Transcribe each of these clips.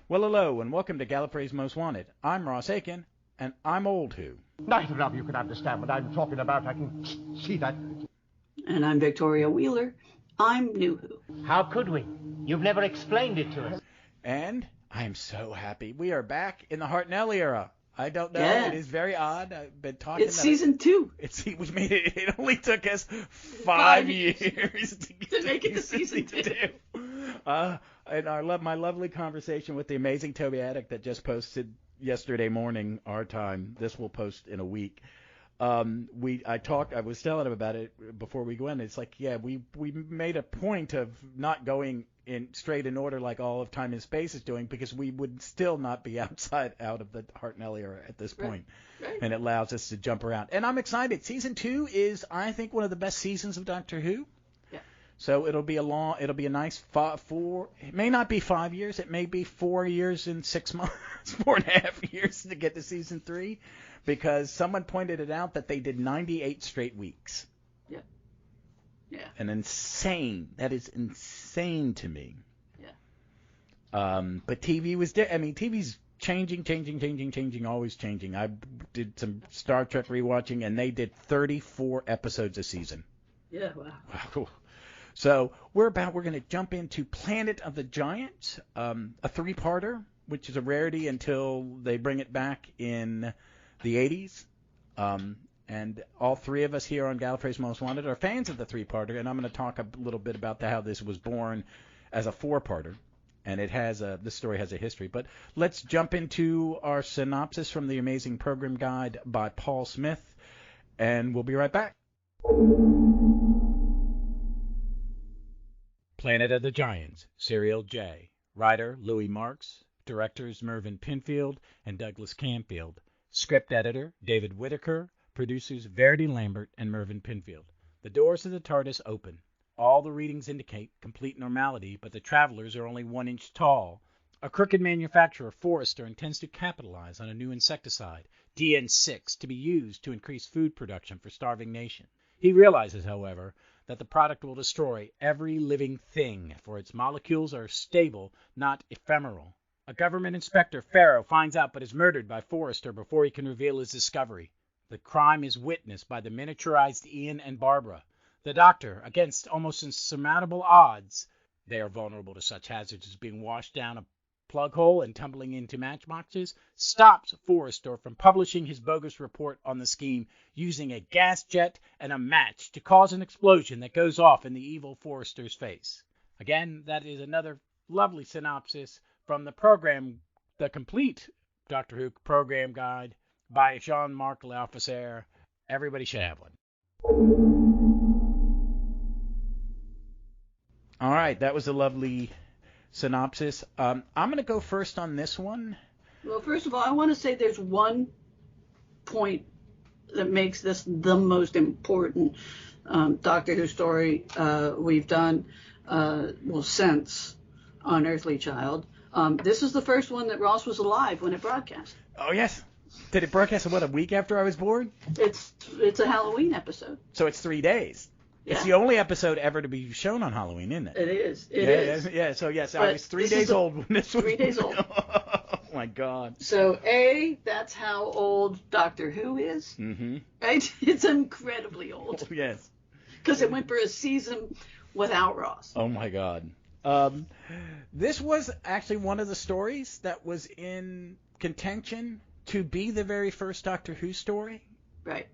Well, hello, and welcome to Gallifrey's Most Wanted. I'm Ross Aiken, and I'm Old Who. Neither of you can understand what I'm talking about. I can see that. And I'm Victoria Wheeler. I'm New Who. How could we? You've never explained it to us. And I'm so happy. We are back in the Hartnell era. I don't know. Yeah. It is very odd. I've been talking It's season 2. We made it. It only took us 5 years to make it to season 2. And my lovely conversation with the amazing Toby Attic that just posted yesterday morning, our time. This will post in a week. I was telling him about it before we go in. It's like, yeah, we made a point of not going in straight in order like all of Time and Space is doing, because we would still not be out of the Hartnell era at this point. Right. And it allows us to jump around. And I'm excited. Season 2 is, I think, one of the best seasons of Doctor Who. Yeah. So it'll be a nice it may not be 5 years, it may be 4 years and 6 months, 4.5 years to get to season 3, because someone pointed it out that they did 98 straight weeks. Yeah. Yeah. And that is insane to me. Yeah. But TV was, TV's changing, always changing. I did some Star Trek rewatching, and they did 34 episodes a season. Yeah, wow. So we're going to jump into Planet of the Giants, a 3-parter, which is a rarity until they bring it back in the 80s. And all three of us here on Gallifrey's Most Wanted are fans of the 3-parter, and I'm going to talk a little bit about how this was born as a 4-parter, and this story has a history. But let's jump into our synopsis from the amazing program guide by Paul Smith, and we'll be right back. Planet of the Giants, Serial J. Writer Louis Marks, directors Mervyn Pinfield and Douglas Camfield, script editor David Whitaker, producers Verity Lambert and Mervyn Pinfield. The doors of the TARDIS open. All the readings indicate complete normality, but the travelers are only 1 inch tall. A crooked manufacturer, Forrester, intends to capitalize on a new insecticide, DN6, to be used to increase food production for starving nations. He realizes, however, that the product will destroy every living thing, for its molecules are stable, not ephemeral. A government inspector, Farrow, finds out but is murdered by Forrester before he can reveal his discovery. The crime is witnessed by the miniaturized Ian and Barbara. The Doctor, against almost insurmountable odds, they are vulnerable to such hazards as being washed down a plug hole and tumbling into matchboxes, stops Forrester from publishing his bogus report on the scheme using a gas jet and a match to cause an explosion that goes off in the evil Forrester's face. Again, that is another lovely synopsis from the complete Doctor Who program guide by Jean-Marc L'Officier. Everybody should have one. All right, that was a lovely synopsis. I'm going to go first on this one. Well, first of all, I want to say there's one point that makes this the most important Doctor Who story we've done, since Unearthly Child. This is the first one that Ross was alive when it broadcast. Oh, yes. Did it broadcast, a week after I was born? It's a Halloween episode. So it's 3 days. Yeah. It's the only episode ever to be shown on Halloween, isn't it? It is. It is. Yeah, so yes, I was 3 days old when this was... 3 days old. Oh, my God. So, that's how old Doctor Who is. Mm-hmm. Right? It's incredibly old. Oh, yes. Because it went for a season without Ross. Oh, my God. This was actually one of the stories that was in contention to be the very first Doctor Who story. Right.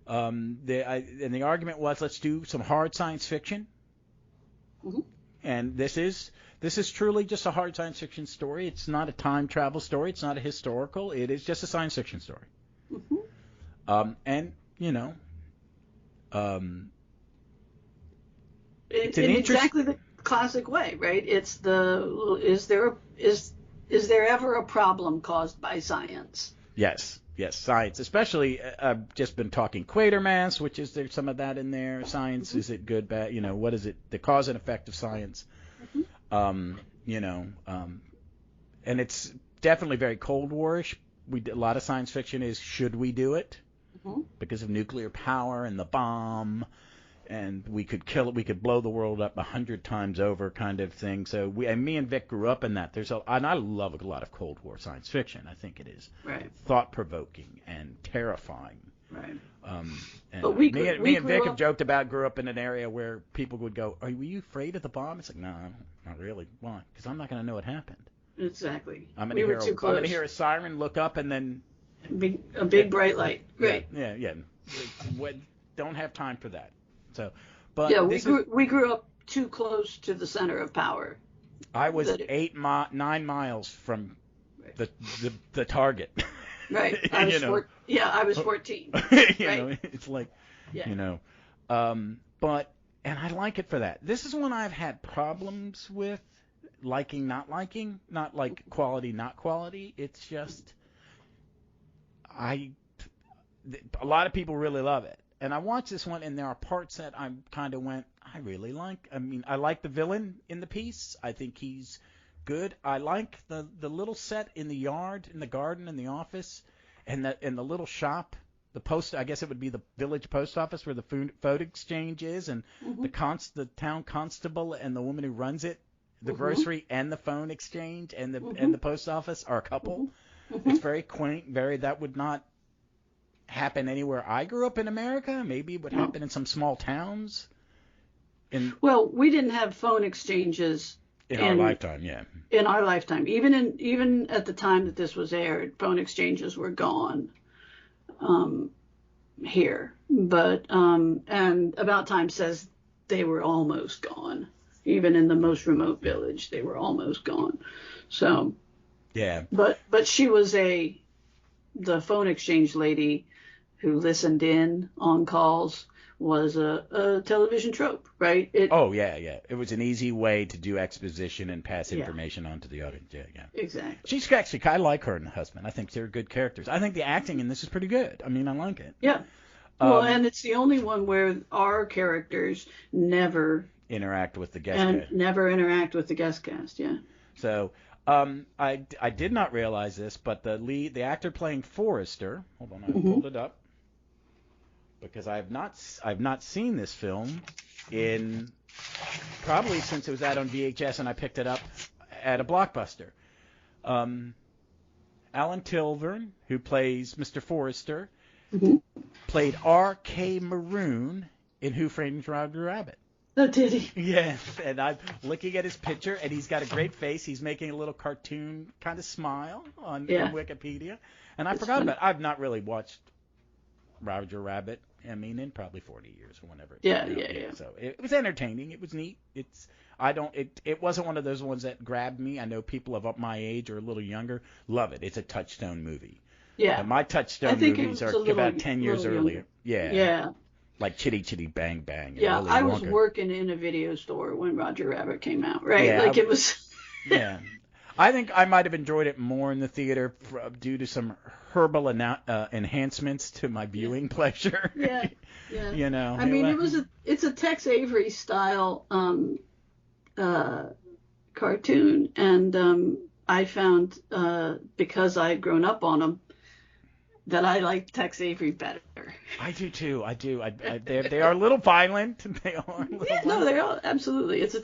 And the argument was, let's do some hard science fiction. Mm-hmm. And this is truly just a hard science fiction story. It's not a time travel story. It's not a historical. It is just a science fiction story. Mm-hmm. It's in exactly the classic way, right? It's is there ever a problem caused by science? Yes, science. Especially, I've just been talking Quatermass, which is there's some of that in there. Science, mm-hmm. Is it good, bad? What is it? The cause and effect of science. Mm-hmm. And it's definitely very Cold War-ish. A lot of science fiction is, should we do it? Mm-hmm. Because of nuclear power and the bomb. and we could kill it, we could blow the world up 100 times over, kind of thing. So me and Vic grew up in that. And I love a lot of Cold War science fiction. I think it is thought-provoking and terrifying. Right. And but me and Vic have joked about grew up in an area where people would go, were you afraid of the bomb? It's like, no, not really. Why? Because I'm not going to know what happened. Exactly. We were too close. I'm going to hear a siren, look up, and then a big bright light. Right. Yeah. Don't have time for that. So, but yeah, we grew up too close to the center of power. I was 9 miles from the target. Right. I was 14. It's like, but I like it for that. This is one I've had problems with, liking, not like quality, not quality. It's just, a lot of people really love it. And I watched this one, and there are parts that I kind of went, I really like. I mean, I like the villain in the piece. I think he's good. I like the little set in the yard, in the garden, in the office, and the little shop, the post. I guess it would be the village post office where the photo exchange is, and the town constable and the woman who runs it, the grocery and the phone exchange and the post office are a couple. It's very quaint. That would not happen anywhere I grew up in America. Maybe it would happen in some small towns. Well, we didn't have phone exchanges in our lifetime. Yeah. In our lifetime, even at the time that this was aired, phone exchanges were gone here. But and About Time says they were almost gone. Even in the most remote village, they were almost gone. So. Yeah. But she was the phone exchange lady who listened in on calls was a television trope, right? It was an easy way to do exposition and pass information on to the audience. Yeah. Exactly. She's actually, I like her and the husband. I think they're good characters. I think the acting in this is pretty good. I mean, I like it. Yeah. Well, and it's the only one where our characters never interact with the guest cast. Never interact with the guest cast. Yeah. So. I did not realize this, but the actor playing Forrester. Hold on, I pulled it up because I've not seen this film in probably since it was out on VHS and I picked it up at a Blockbuster. Alan Tilvern, who plays Mr. Forrester, played R.K. Maroon in Who Framed Roger Rabbit. Oh, did he? Yes, and I'm looking at his picture, and he's got a great face. He's making a little cartoon kind of smile on Wikipedia. And I forgot about it. I've not really watched Roger Rabbit, in probably 40 years or whenever. Yeah. So it was entertaining. It was neat. It wasn't one of those ones that grabbed me. I know people of my age or a little younger love it. It's a touchstone movie. Yeah. And my touchstone movies are about 10 years earlier. Yeah. Like Chitty Chitty Bang Bang. Yeah, I was working in a video store when Roger Rabbit came out, right? Yeah, it was. Yeah. I think I might have enjoyed it more in the theater due to some herbal enhancements to my viewing pleasure. Yeah. I mean, it's a Tex Avery style cartoon, and I found because I had grown up on them that I like Tex Avery better. I do too. They are a little violent. They are. No, they are absolutely. It's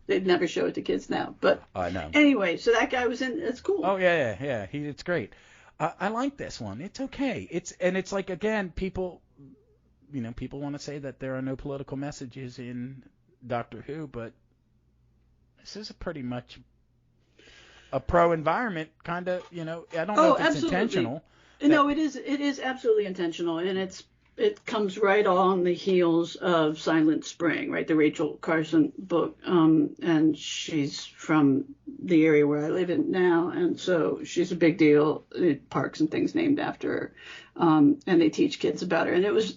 they'd never show it to kids now. But I know. Anyway, so that guy was in. It's cool. Oh yeah. It's great. I like this one. It's okay. It's like again, people want to say that there are no political messages in Doctor Who, but this is pretty much a pro-environment kind of. I don't know if it's absolutely. Intentional. No, it is absolutely intentional, and it comes right on the heels of Silent Spring, right? The Rachel Carson book, and she's from the area where I live in now, and so she's a big deal. Parks and things named after her, and they teach kids about her. And it was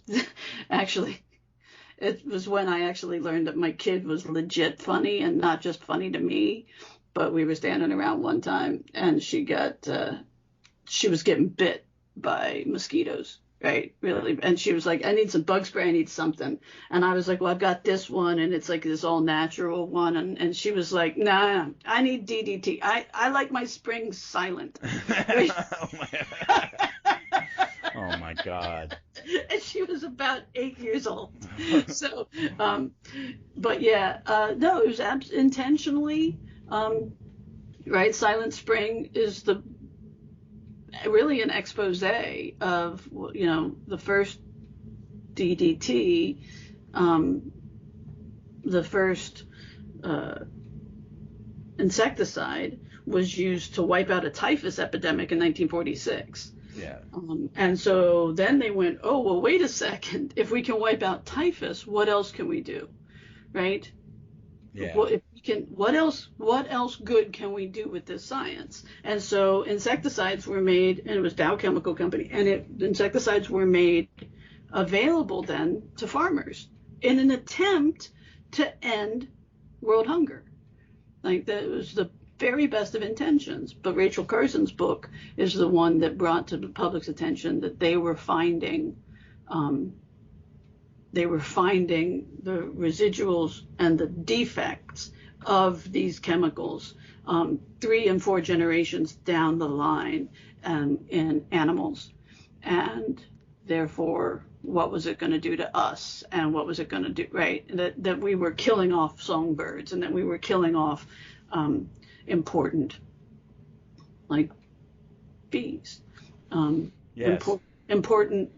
it was when I actually learned that my kid was legit funny and not just funny to me. But we were standing around one time, and she was getting bit by mosquitoes, right? Really. And she was like, I need some bug spray, I need something. And I was like, well, I've got this one, and it's like this all natural one. And she was like, nah, I need DDT. I like my springs silent. Oh my God. And she was about 8 years old. So, but yeah, no, it was intentionally, right? Silent Spring is really an expose of, the first DDT, the first insecticide was used to wipe out a typhus epidemic in 1946. Yeah. And so then they went, oh, well, wait a second. If we can wipe out typhus, what else can we do? Right? Yeah. Well, if we can, what else good can we do with this science? And so insecticides were made, and it was Dow Chemical Company, and insecticides were made available then to farmers in an attempt to end world hunger. Like, that was the very best of intentions. But Rachel Carson's book is the one that brought to the public's attention that they were finding the residuals and the defects of these chemicals 3 and 4 generations down the line in animals. And therefore, what was it going to do to us? And what was it going to do, right? That we were killing off songbirds, and that we were killing off important, like bees, Yes. important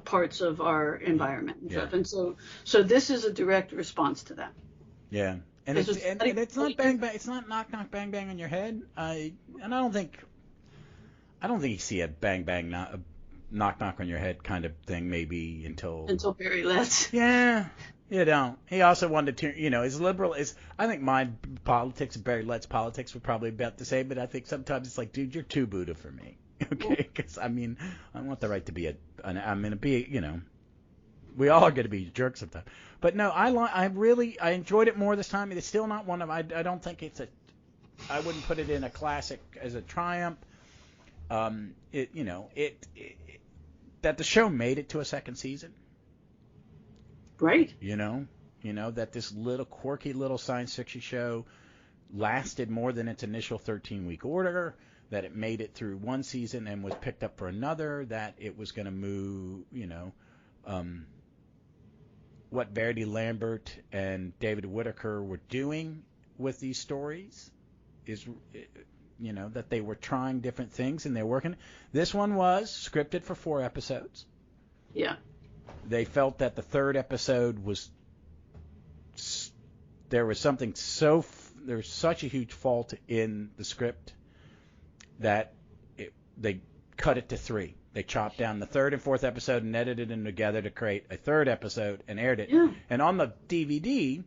parts of our environment and stuff. And so this is a direct response to that. Yeah. And it's not bang bang. It's not knock knock bang bang on your head. I don't think you see a bang bang knock knock on your head kind of thing maybe until Barry Letts. Yeah. You don't. He also wanted to, as liberal as I think my politics and Barry Letts' politics were probably about the same, but I think sometimes it's like, dude, you're too Buddha for me. Okay? Because, I want the right to be we all are going to be jerks sometimes. But no, I enjoyed it more this time. It's still not one of, I don't think I wouldn't put it in a classic as a triumph. That the show made it to a second season. Right. That this little quirky little science fiction show lasted more than its initial 13-week order, that it made it through one season and was picked up for another, that it was going to move, what Verity Lambert and David Whitaker were doing with these stories is, that they were trying different things and they're working. This one was scripted for 4 episodes. Yeah. They felt that the 3rd episode there was such a huge fault in the script that they cut it to 3. They chopped down the 3rd and 4th episode and edited them together to create a 3rd episode and aired it. Yeah. And on the DVD,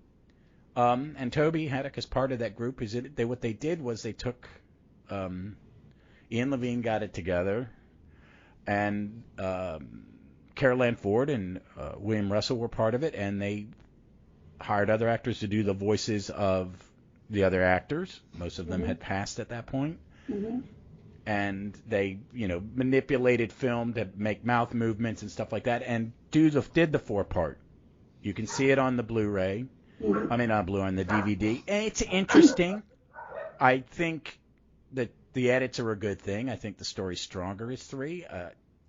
and Toby Haddock as part of that group, what they did was they took Ian Levine got it together, and Carol Ann Ford and William Russell were part of it, and they hired other actors to do the voices of the other actors. Most of them had passed at that point. Mm-hmm. And they, manipulated film to make mouth movements and stuff like that, and did the 4-part. You can see it on the Blu-ray. On the DVD. And it's interesting. I think that the edits are a good thing. I think the story's stronger as 3.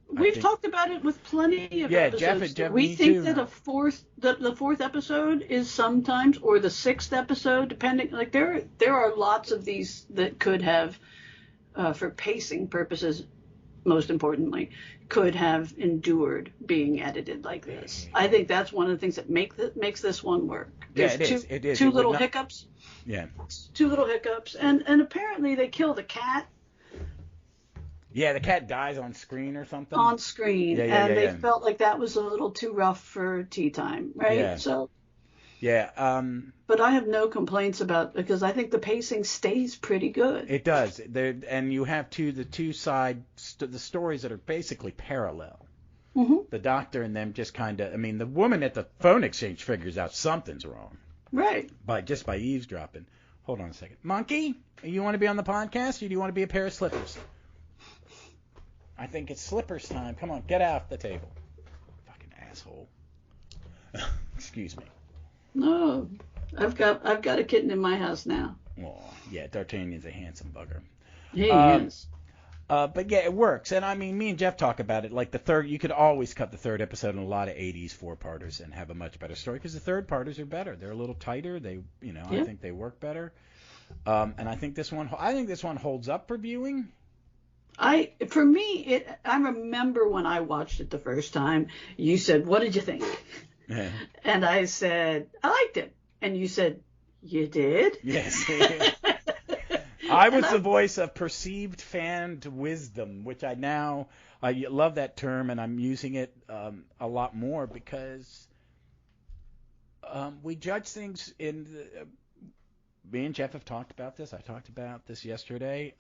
We've talked about it with plenty of episodes. Jeff, we me think too. that the 4th episode is sometimes, or the 6th episode, depending. Like there are lots of these that could have, for pacing purposes, most importantly, could have endured being edited like this. I think that's one of the things that makes this one work. There's it is. Two little hiccups. Yeah. 2 little hiccups, and apparently they kill the cat. Yeah, the cat dies on screen or something. On screen, they felt like that was a little too rough for tea time, right? Yeah. So. Yeah. But I have no complaints because I think the pacing stays pretty good. It does. And you have the two sides, the stories that are basically parallel. Mm-hmm. The doctor and them just kind of, the woman at the phone exchange figures out something's wrong. Right. By eavesdropping. Hold on a second. Monkey, you want to be on the podcast, or do you want to be a pair of slippers? I think it's slippers time. Come on, get off the table. Fucking asshole. Excuse me. No, I've got a kitten in my house now. Oh, yeah, D'Artagnan's a handsome bugger. He is. But yeah, it works. And I mean, me and Jeff talk about it. Like the third, you could always cut the third episode in a lot of 80s four-parters and have a much better story because the third-parters are better. They're a little tighter. They, I think they work better. And I think this one holds up for viewing. I remember when I watched it the first time, you said, "What did you think?" Yeah. And I said, "I liked it." And you said, "You did?" Yes. I was the voice of perceived fan wisdom, which I love that term, and I'm using it a lot more because we judge things me and Jeff have talked about this. I talked about this yesterday.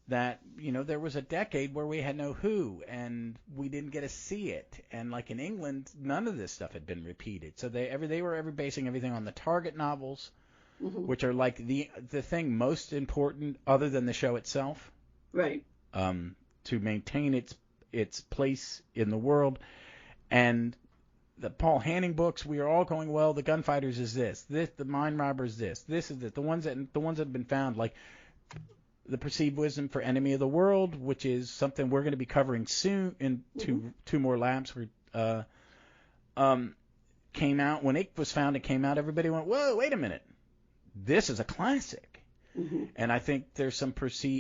That there was a decade where we had no Who and we didn't get to see it, and like in England, none of this stuff had been repeated. So they were basing everything on the Target novels, which are like the thing most important other than the show itself, right? To maintain its place in the world. And the Paul Hanning books, we are all going, well, the Gunfighters is this, the Mine Robbers this is it. The ones that have been found, like the perceived wisdom for Enemy of the World, which is something we're going to be covering soon in two more labs. Came out when it was found. It came out. Everybody went, whoa, wait a minute, this is a classic. And I think there's some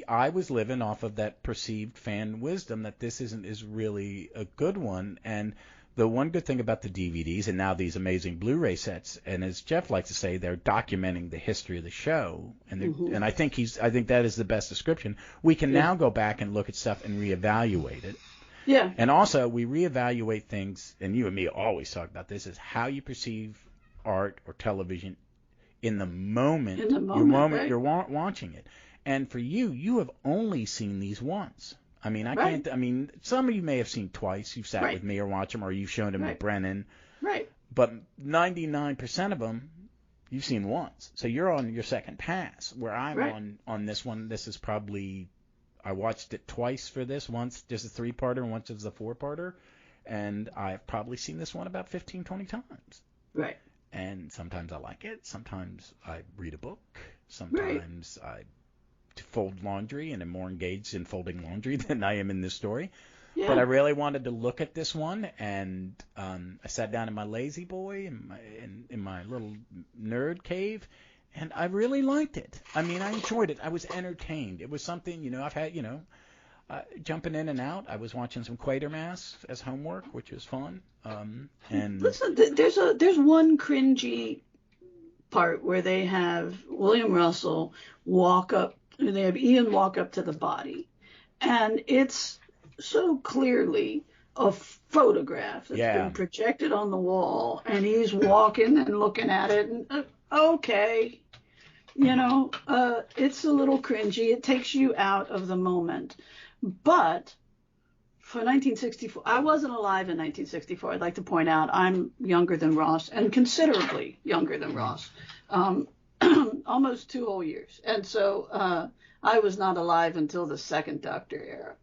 I was living off of that perceived fan wisdom that this is really a good one. And the one good thing about the DVDs and now these amazing Blu-ray sets, and as Jeff likes to say, they're documenting the history of the show, and I think that is the best description. We can now go back and look at stuff and reevaluate it. Yeah. And also we reevaluate things, and you and me always talk about this, is how you perceive art or television in the moment, you're watching it. And for you have only seen these once. I mean, can't. I mean, some of you may have seen twice. You've sat with me or watched them, or you've shown them to Brennan. Right. But 99% of them you've seen once. So you're on your second pass. Where I'm on this one. This is probably, I watched it twice for this. Once just a 3-parter, and once as a 4-parter, and I've probably seen this one about 15, 20 times. Right. And sometimes I like it. Sometimes I read a book. Sometimes I fold laundry and am more engaged in folding laundry than I am in this story. Yeah. But I really wanted to look at this one, and I sat down in my lazy boy in my little nerd cave, and I really liked it. I mean, I enjoyed it. I was entertained. It was something, I've had, jumping in and out. I was watching some Quatermass as homework, which was fun. And listen, there's one cringy part where they have William Russell they have Ian walk up to the body, and it's so clearly a photograph that's been projected on the wall, and he's walking and looking at it, and okay, it's a little cringy. It takes you out of the moment. But for 1964, I wasn't alive in 1964. I'd like to point out I'm younger than Ross, and considerably younger than Ross. Almost 2 whole years. And so I was not alive until the second Doctor era.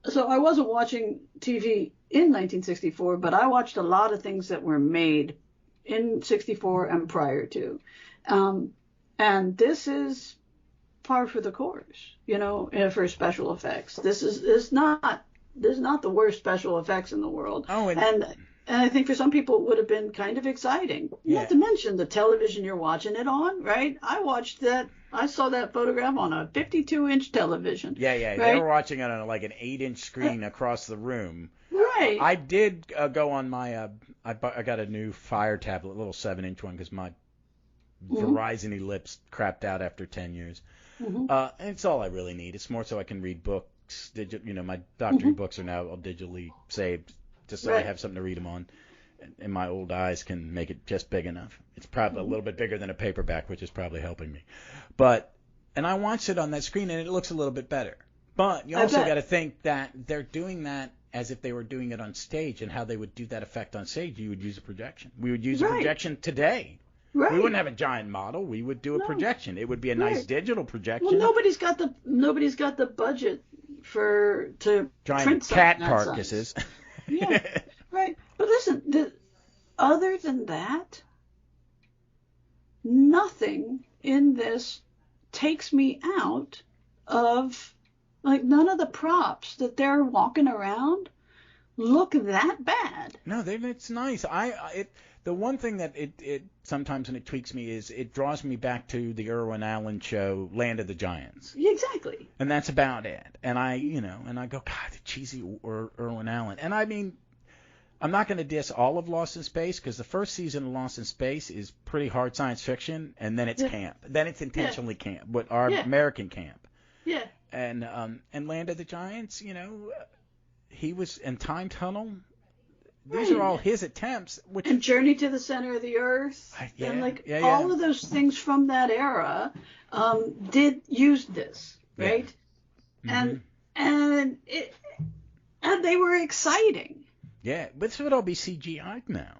So I wasn't watching TV in 1964, but I watched a lot of things that were made in 64 and prior to. And this is par for the course, for special effects. This is not the worst special effects in the world. Oh, and I think for some people it would have been kind of exciting. Yeah. Not to mention the television you're watching it on, right? I saw that photograph on a 52-inch television. Yeah. Right? They were watching it on like an 8-inch screen across the room. Right. I did go on my, I got a new Fire tablet, a little 7-inch one, because my Verizon Ellipse crapped out after 10 years. And it's all I really need. It's more so I can read books. My doctoring books are now all digitally saved, just so I have something to read them on. And my old eyes can make it just big enough. It's probably a little bit bigger than a paperback, which is probably helping me. And I watched it on that screen, and it looks a little bit better. But you also got to think that they're doing that as if they were doing it on stage, and how they would do that effect on stage. You would use a projection. We would use a projection today. Right. We wouldn't have a giant model. We would do a projection. It would be a nice digital projection. Well, nobody's got the budget to giant print cat carcasses. Yeah, right. But listen, other than that, nothing in this takes me out of, like, none of the props that they're walking around look that bad. No, it's nice. The one thing that it sometimes when it tweaks me is it draws me back to the Irwin Allen show, Land of the Giants. Exactly. And that's about it. And I go, God, the cheesy Irwin Allen. And I mean, I'm not going to diss all of Lost in Space, because the first season of Lost in Space is pretty hard science fiction, and then it's camp. Then it's intentionally camp, but our American camp. Yeah. And Land of the Giants, he was in Time Tunnel. These are all his attempts. And Journey to the Center of the Earth. And all of those things from that era did use this, right? Yeah. And they were exciting. Yeah, but this would all be CGI'd now.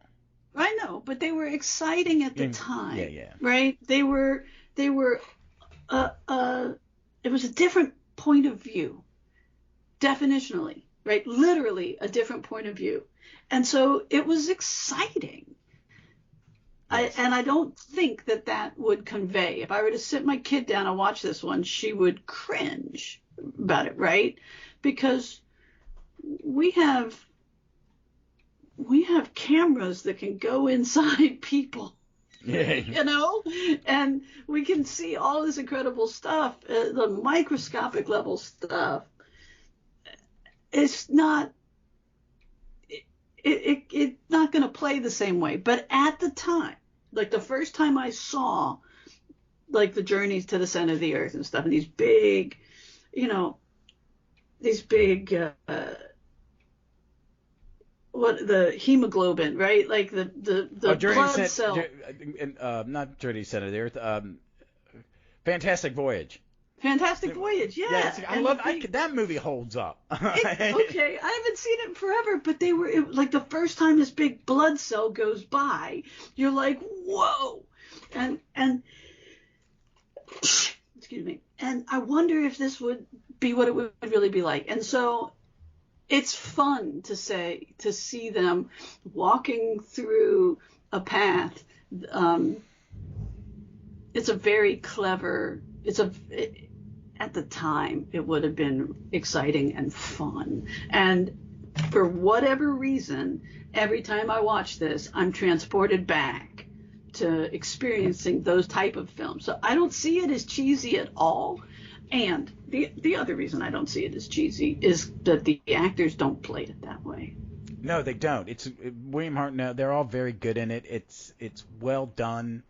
I know, but they were exciting at the time. Yeah. Right? They were it was a different point of view. Definitionally, right? Literally a different point of view. And so it was exciting. Yes. I don't think that would convey. If I were to sit my kid down and watch this one, she would cringe about it, right? Because we have cameras that can go inside people. Yeah. And we can see all this incredible stuff, the microscopic level stuff. It's not going to play the same way. But at the time, like the first time I saw like the Journeys to the Center of the Earth and stuff, and these big the hemoglobin, right? Like the blood cell. Not Journey Center of the Earth. Fantastic Voyage. Fantastic Voyage, yeah. Yeah, I love that movie holds up. Okay, I haven't seen it in forever, but like the first time this big blood cell goes by, you're like, whoa, and excuse me, and I wonder if this would be what it would really be like, and so. It's fun to see them walking through a path. It's a very clever. At the time, it would have been exciting and fun. And for whatever reason, every time I watch this, I'm transported back to experiencing those type of films. So I don't see it as cheesy at all. And the other reason I don't see it as cheesy is that the actors don't play it that way. No, they don't. It's William Hartnell. They're all very good in it. It's well done.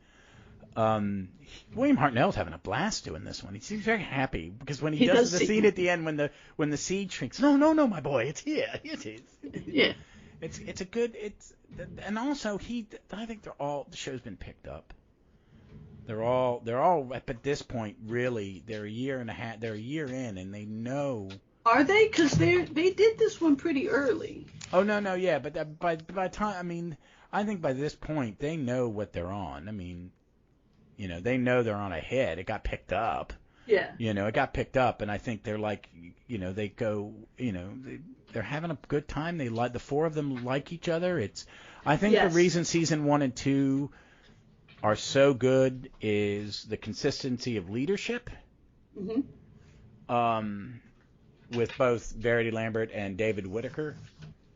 William Hartnell's having a blast doing this one. He seems very happy because when he does the scene at the end when the seed shrinks. No, my boy, it's here. It is. Yeah. It's a good. And also I think the show's been picked up. They're all at this point time they're a year in and they know. Are they? Because they did this one pretty early. Oh no, yeah, but by time, I mean, I think by this point they know what they're on. I mean, they know they're on a hit. It got picked up. Yeah. It got picked up, and I think they're like, they go, they're having a good time. They like the four of them like each other. I think the reason season 1 and 2 are so good is the consistency of leadership. Mm-hmm. With both Verity Lambert and David Whittaker.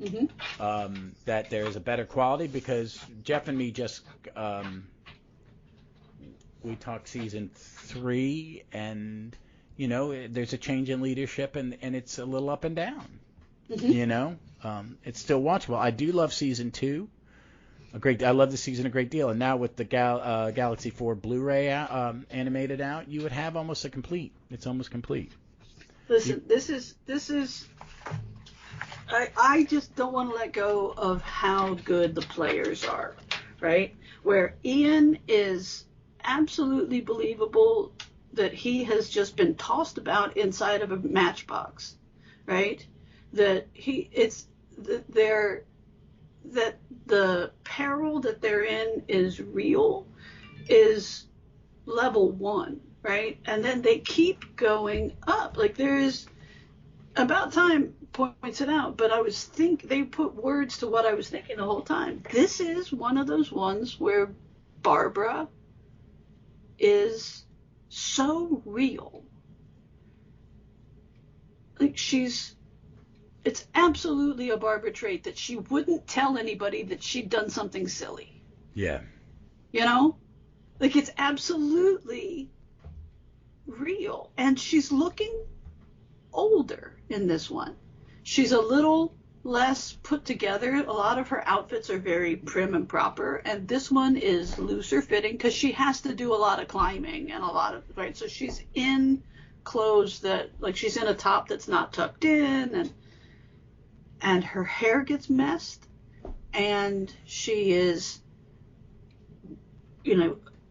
Mm-hmm. That there's a better quality because Jeff and me just we talked season 3 and there's a change in leadership and it's a little up and down. Mm-hmm. It's still watchable. I do love season 2. I love the season a great deal, and now with the Galaxy 4 Blu-ray animated out, you would have almost it's almost complete. Listen, this is. I just don't want to let go of how good the players are, right? Where Ian is absolutely believable that he has just been tossed about inside of a matchbox, right? That that the peril that they're in is real, is level 1, right? And then they keep going up. Like there's About Time points it out, but they put words to what I was thinking the whole time. This is one of those ones where Barbara is so real. Like it's absolutely a Barbara trait that she wouldn't tell anybody that she'd done something silly. Yeah. You know? Like, it's absolutely real. And she's looking older in this one. She's a little less put together. A lot of her outfits are very prim and proper. And this one is looser fitting because she has to do a lot of climbing and a lot of, right? So she's in clothes that, like, she's in a top that's not tucked in, and her hair gets messed, and she is,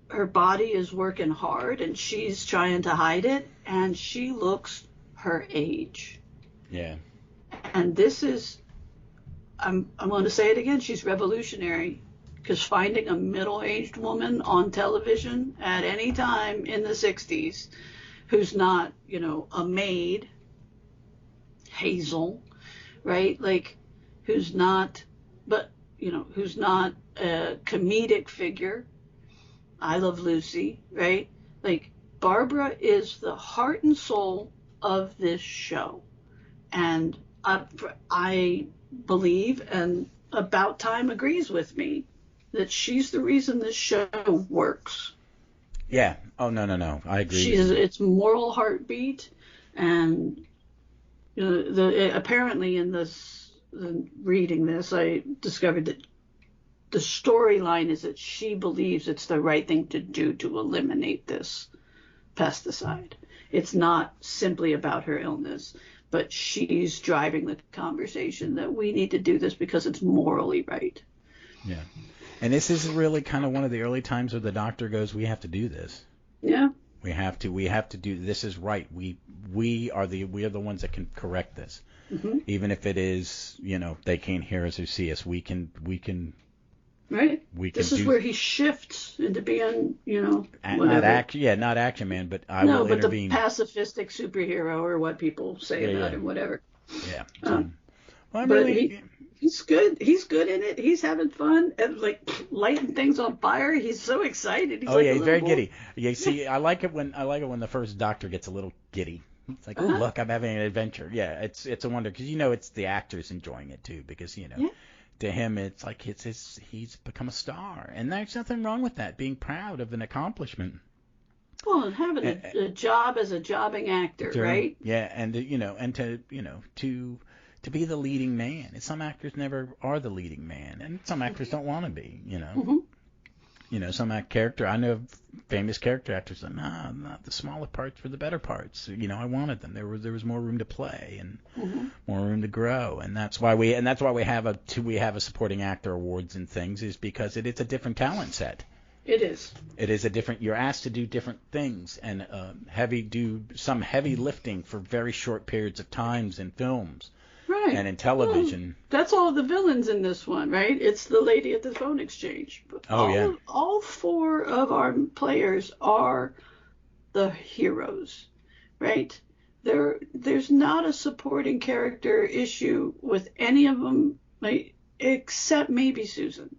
her body is working hard, and she's trying to hide it, and she looks her age. Yeah. And this is, I'm going to say it again, she's revolutionary, because finding a middle-aged woman on television at any time in the 60s who's not, a maid, Hazel, right? Like, who's not a comedic figure. I Love Lucy, right? Like, Barbara is the heart and soul of this show. And I believe, and About Time agrees with me, that she's the reason this show works. Yeah. Oh, no. I agree. She is its moral heartbeat, and apparently in reading this, I discovered that the storyline is that she believes it's the right thing to do to eliminate this pesticide. It's not simply about her illness, but she's driving the conversation that we need to do this because it's morally right. Yeah. And this is really kind of one of the early times where the Doctor goes, we have to do this. Yeah. We have to do this is right. We are the ones that can correct this. Mm-hmm. Even if it is, they can't hear us or see us, we can Right. This is where he shifts into being, whatever. Not Action Man, but I will intervene. The pacifistic superhero, or what people say about him, whatever. Yeah. So, he's good. He's good in it. He's having fun and lighting things on fire. He's so excited. He's very giddy. Yeah. See, I like it when the first Doctor gets a little giddy. It's like, oh look, I'm having an adventure. Yeah. It's a wonder because it's the actors enjoying it too because to him, it's like he's become a star, and there's nothing wrong with that. Being proud of an accomplishment. Well, and having a job as a jobbing actor, right? Yeah, and to be the leading man. And some actors never are the leading man, and some actors don't want to be. Mm-hmm. Some character. I know famous character actors that not the smaller parts were the better parts. I wanted them. There was more room to play and more room to grow, and that's why we have a supporting actor awards and things is because it's a different talent set. It is. It is a different. You're asked to do different things and do some heavy lifting for very short periods of times in films. Right. And in television. Well, that's all the villains in this one, right? It's the lady at the phone exchange. All four of our players are the heroes, right? There's not a supporting character issue with any of them, except maybe Susan.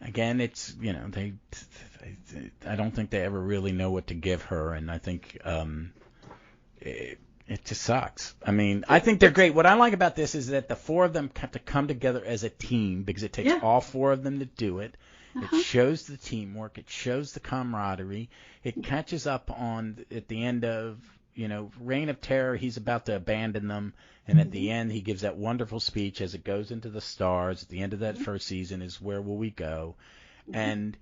Again, it's I don't think they ever really know what to give her, and I think it just sucks. I mean, I think they're great. What I like about this is that the four of them have to come together as a team because it takes all four of them to do it. It shows the teamwork. It shows the camaraderie. It catches up at the end of, Reign of Terror, he's about to abandon them. And at the end, he gives that wonderful speech as it goes into the stars. At the end of that first season is Where Will We Go? And,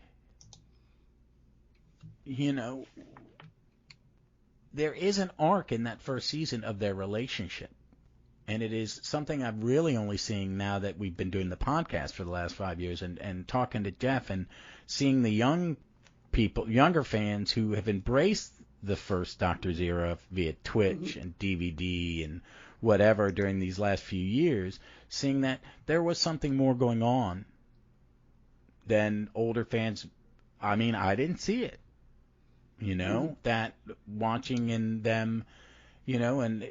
there is an arc in that first season of their relationship. And it is something I'm really only seeing now that we've been doing the podcast for the last 5 years and talking to Jeff and seeing the younger fans who have embraced the first Doctor's era via Twitch and DVD and whatever during these last few years, seeing that there was something more going on than older fans. I mean, I didn't see it. That watching in them, and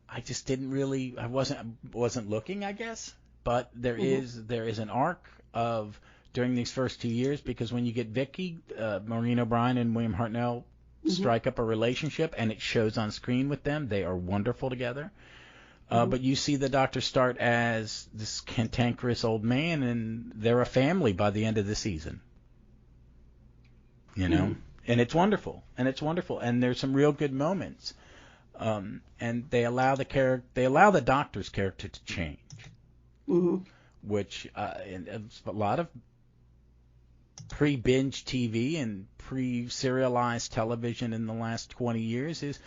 I just didn't really, I wasn't looking, I guess, but there is an arc of during these first 2 years, because when you get Vicky, Maureen O'Brien and William Hartnell strike up a relationship, and it shows on screen with them. They are wonderful together. But you see the Doctor start as this cantankerous old man, and they're a family by the end of the season. You know, and it's wonderful, and there's some real good moments. And they allow the Doctor's character to change, which and a lot of pre-binge TV and pre-serialized television in the last 20 years is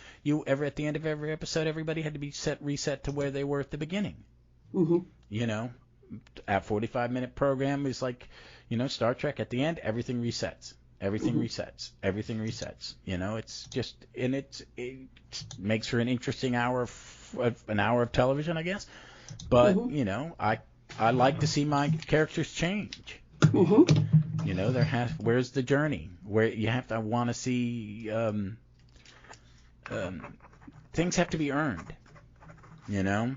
at the end of every episode, everybody had to be reset to where they were at the beginning. You know, at 45-minute program is like, you know, Star Trek. At the end, everything resets. Everything resets. You know, it's just, and it makes for an interesting hour of television, I guess. But you know, I like to see my characters change. You know, where's the journey? I want to see things have to be earned. You know,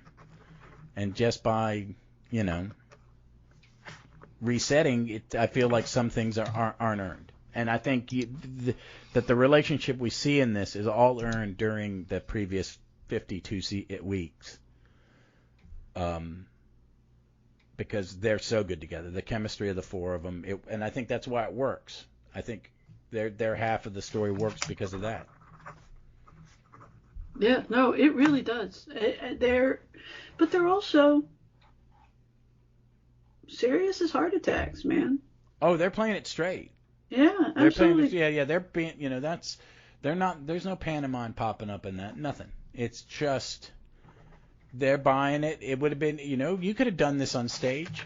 and just by, you know, resetting it, I feel like some things aren't earned. And I think that the relationship we see in this is all earned during the previous 52 weeks. Because they're so good together, the chemistry of the four of them, and I think that's why it works. I think their half of the story works because of that. Yeah, no, it really does. But they're also serious as heart attacks, man. Oh, they're playing it straight. Yeah, absolutely. They're being, you know, they're not. There's no pantomime popping up in that. Nothing. It's just they're buying it. It would have been, you know, you could have done this on stage.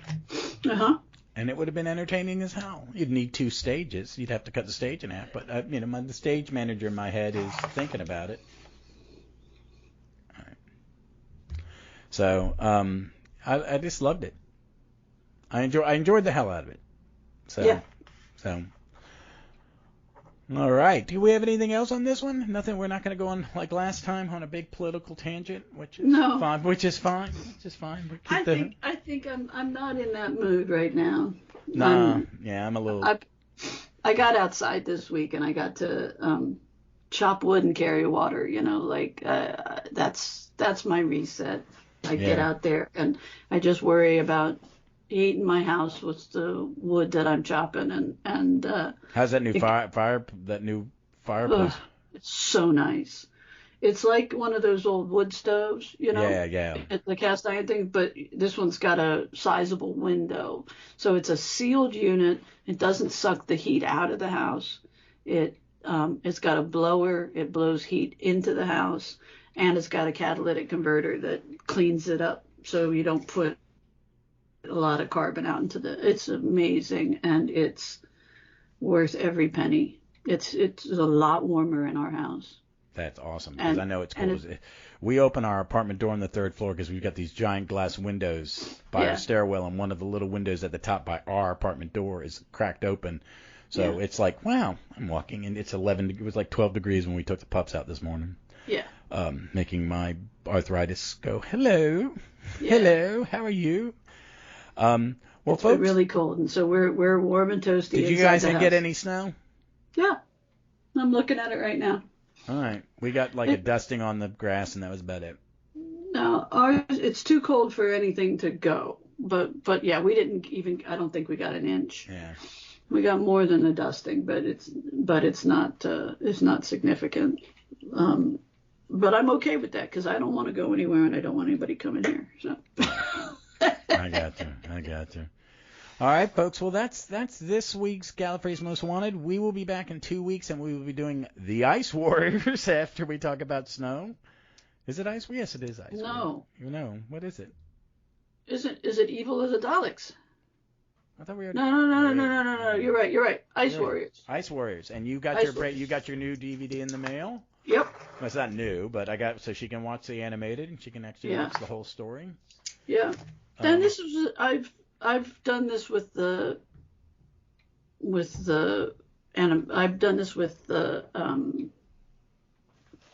And it would have been entertaining as hell. You'd need 2 stages. You'd have to cut the stage in half. But you know, the stage manager in my head is thinking about it. All right. So I just loved it. I enjoyed the hell out of it. So. All right. Do we have anything else on this one? Nothing. We're not going to go on like last time on a big political tangent, which is fine. Which is fine. I think I'm not in that mood right now. I'm a little. I got outside this week and I got to chop wood and carry water. You know, like that's my reset. I get out there and I just worry about heat in my house with the wood that I'm chopping and how's that new fireplace? It's so nice. It's like one of those old wood stoves, you know. Yeah. The cast iron thing, but this one's got a sizable window, so it's a sealed unit. It doesn't suck the heat out of the house. It's got a blower. It blows heat into the house, and it's got a catalytic converter that cleans it up so you don't put a lot of carbon out it's amazing, and it's worth every penny. It's a lot warmer in our house. That's awesome, because I know it's cold. We open our apartment door on the 3rd floor because we've got these giant glass windows by our stairwell, and one of the little windows at the top by our apartment door is cracked open. So it's like, wow, I'm walking, and it's 11. It was like 12 degrees when we took the pups out this morning. Yeah. Making my arthritis go, hello, how are you? Well, it's folks, really cold, and so we're warm and toasty. Did you guys get any snow? Yeah, I'm looking at it right now. All right, we got like a dusting on the grass, and that was about it. No, it's too cold for anything to go. But yeah, we didn't even. I don't think we got an inch. Yeah. We got more than a dusting, but it's not significant. But I'm okay with that because I don't want to go anywhere, and I don't want anybody coming here. So. I got you. All right, folks. Well, that's this week's Gallifrey's Most Wanted. We will be back in 2 weeks, and we will be doing the Ice Warriors after we talk about snow. Is it Ice? Yes, it is Ice. No. No. What is it? Is it Evil as the Daleks? I thought we were. No. You're right. Ice Warriors. Ice Warriors, and you got you got your new DVD in the mail. Yep. Well, it's not new, but I got so she can watch the animated and she can actually watch the whole story. Yeah. Then this was I've done this with the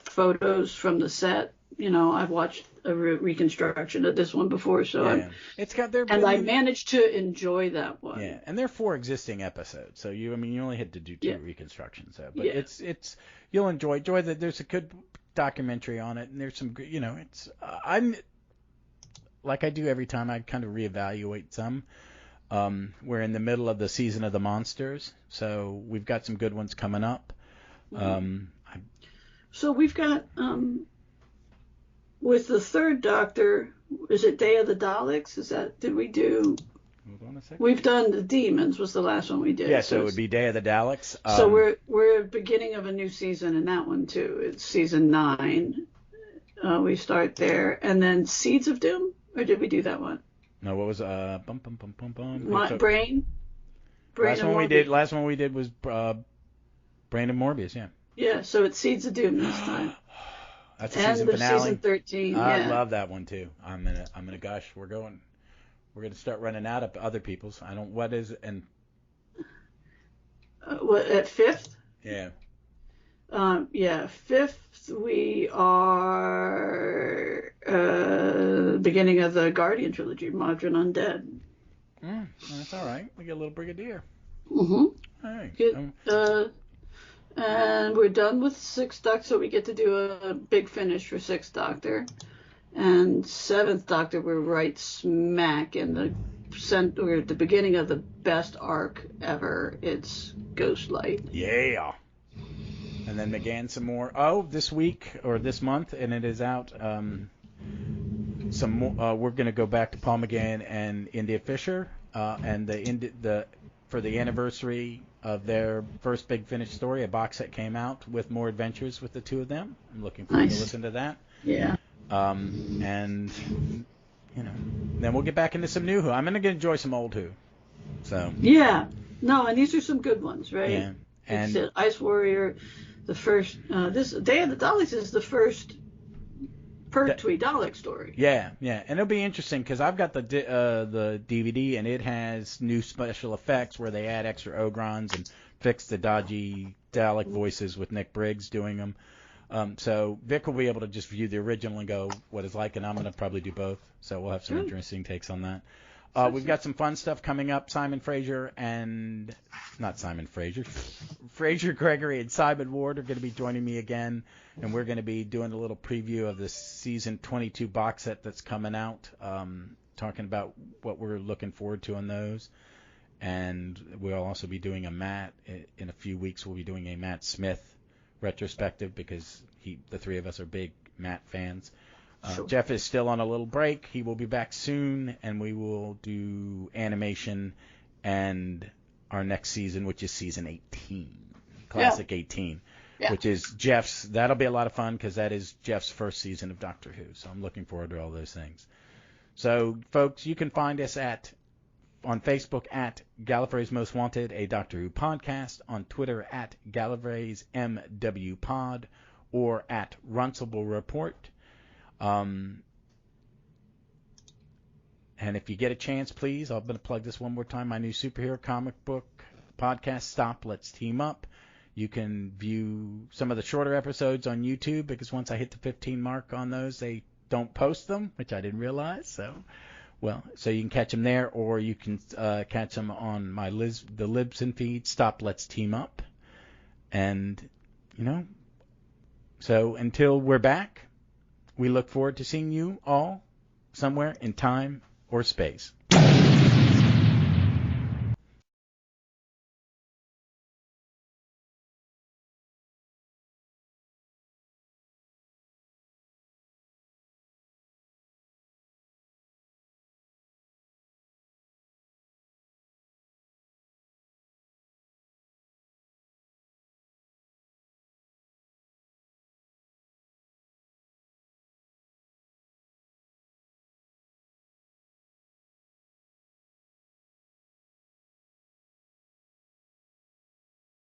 photos from the set. You know, I've watched a reconstruction of this one before, so it's got their I managed to enjoy that one. Yeah, and they're 4 existing episodes, so you only had to do 2 reconstructions, so but it's you'll enjoy that. There's a good documentary on it, and there's some good, it's I'm like I do every time I kind of reevaluate some. We're in the middle of the season of the monsters, so we've got some good ones coming up. So we've got with the third Doctor, is it Day of the Daleks? Did we do? Hold on a second. We've done the Demons was the last one we did. Yeah, so it would be Day of the Daleks. So we're beginning of a new season in that one too. It's season 9. We start there, and then Seeds of Doom, or did we do that one? No, what was Brain? Last one we did was Brain and Morbius, yeah. Yeah, so it's Seeds of Doom this time. That's the season finale. Season 13. I love that one too. I'm gonna gush. We're gonna start running out of other people's. At 5th? Yeah. 5th we are beginning of the Guardian trilogy, Modern Undead. That's all right. We get a little Brigadier. Mm-hmm. All right. And we're done with 6th Doctor, so we get to do a big finish for 6th Doctor. And 7th Doctor, we're right smack in we're at the beginning of the best arc ever. It's Ghostlight. Yeah. And then McGann some more. Oh, this week or this month, and it is out. Some more. We're going to go back to Paul McGann and India Fisher, and for the anniversary of their first Big Finish story, a box set came out with more adventures with the 2 of them. I'm looking forward to listen to that. Yeah. And then we'll get back into some new Who. I'm going to enjoy some old Who. So. Yeah. No, and these are some good ones, right? Yeah. And it's Ice Warrior, the first. This Day of the Daleks is the first Pertwee Dalek story. Yeah, and it'll be interesting because I've got the DVD and it has new special effects where they add extra Ogrons and fix the dodgy Dalek voices with Nick Briggs doing them. So Vic will be able to just view the original and go what it's like, and I'm going to probably do both. So we'll have some interesting takes on that. We've got some fun stuff coming up. Fraser Gregory and Simon Ward are going to be joining me again, and we're going to be doing a little preview of the season 22 box set that's coming out, talking about what we're looking forward to on those. And we'll also be doing a Matt in a few weeks. We'll be doing a Matt Smith retrospective because the 3 of us are big Matt fans. Sure. Jeff is still on a little break. He will be back soon, and we will do animation and our next season, which is season 18, Classic 18, which is Jeff's. That'll be a lot of fun because that is Jeff's first season of Doctor Who. So I'm looking forward to all those things. So, folks, you can find us on Facebook at Gallifrey's Most Wanted, a Doctor Who podcast, on Twitter at Gallifrey's MW Pod, or at Runcible Report. And if you get a chance, please, I'm going to plug this one more time, my new superhero comic book podcast, Stop, Let's Team Up. You can view some of the shorter episodes on YouTube because once I hit the 15 mark on those, they don't post them, which I didn't realize. So you can catch them there, or you can catch them on the Libsyn feed, Stop, Let's Team Up. And, so until we're back, we look forward to seeing you all somewhere in time or space.